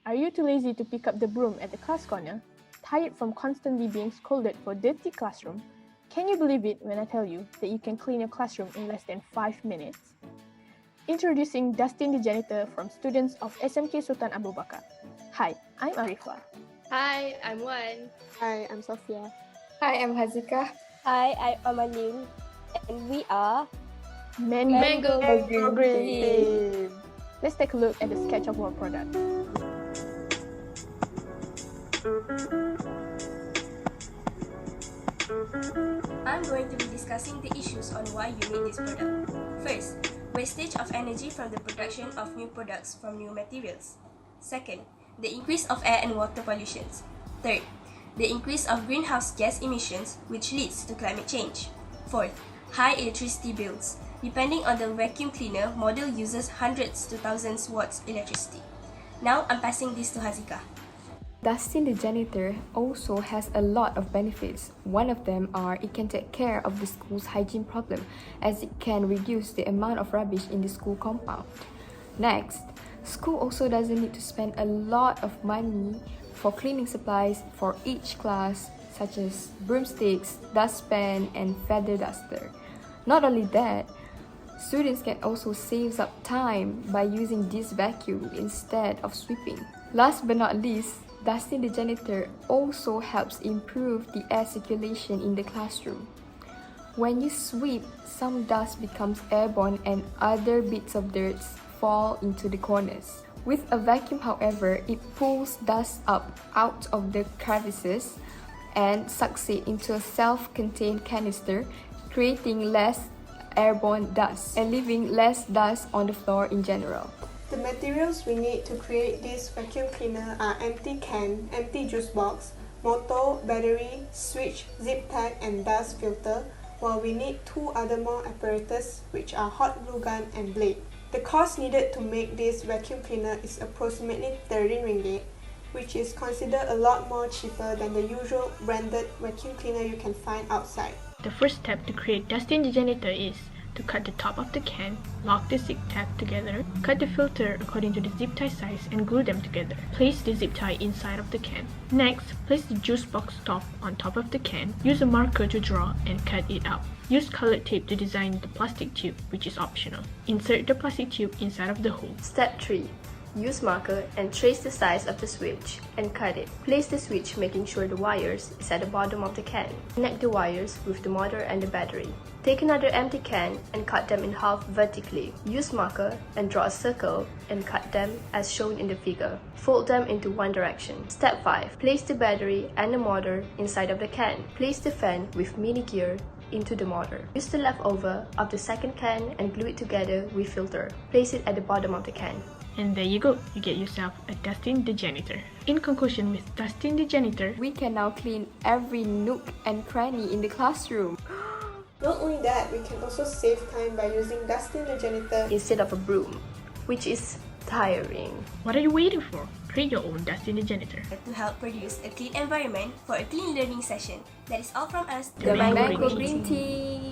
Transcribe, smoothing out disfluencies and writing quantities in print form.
Are you too lazy to pick up the broom at the class corner? Tired from constantly being scolded for dirty classroom? Can you believe it when I tell you that you can clean your classroom in less than 5 minutes? Introducing Dustin the Janitor from students of SMK Sultan Abu Bakar. Hi, I'm Arifah. Hi, I'm Wan. Hi, I'm Sophia. Hi, I'm Hazika. Hi, I'm Amanin, and we are Mango Green Team. Let's take a look at the sketch of our product. I'm going to be discussing the issues on why you need this product. First, wastage of energy from the production of new products from new materials. Second, the increase of air and water pollutions. Third, the increase of greenhouse gas emissions, which leads to climate change. Fourth, high electricity bills. Depending on the vacuum cleaner, model uses hundreds to thousands watts electricity. Now I'm passing this to Hazika. Dustin the Janitor also has a lot of benefits. One of them are it can take care of the school's hygiene problem, as it can reduce the amount of rubbish in the school compound. Next, school also doesn't need to spend a lot of money for cleaning supplies for each class, such as broomsticks, dustpan, and feather duster. Not only that, students can also save up time by using this vacuum instead of sweeping. Last but not least, Dustin the Janitor also helps improve the air circulation in the classroom. When you sweep, some dust becomes airborne and other bits of dirt fall into the corners. With a vacuum, however, it pulls dust up out of the crevices and sucks it into a self-contained canister, creating less airborne dust and leaving less dust on the floor in general. The materials we need to create this vacuum cleaner are empty can, empty juice box, motor, battery, switch, zip tie, and dust filter, while we need two other more apparatus, which are hot glue gun and blade. The cost needed to make this vacuum cleaner is approximately 13 ringgit, which is considered a lot more cheaper than the usual branded vacuum cleaner you can find outside. The first step to create Dustin the Janitor is to cut the top of the can, lock the zip tab together, cut the filter according to the zip tie size and glue them together. Place the zip tie inside of the can. Next, place the juice box top on top of the can. Use a marker to draw and cut it out. Use colored tape to design the plastic tube, which is optional. Insert the plastic tube inside of the hole. Step 3. Use marker and trace the size of the switch and cut it. Place the switch making sure the wires is at the bottom of the can. Connect the wires with the motor and the battery. Take another empty can and cut them in half vertically. Use marker and draw a circle and cut them as shown in the figure. Fold them into one direction. Step 5. Place the battery and the motor inside of the can. Place the fan with mini gear into the motor. Use the leftover of the second can and glue it together with filter. Place it at the bottom of the can. And there you go, you get yourself a Dustin the Janitor. In conclusion, with Dustin the Janitor, We can now clean every nook and cranny in the classroom. Not only that, we can also save time by using Dustin the Janitor Instead of a broom, which is tiring. what are you waiting for? Create your own Dustin the Janitor. To help produce a clean environment for a clean learning session. That is all from us, The Mango Mango Green Green Tea!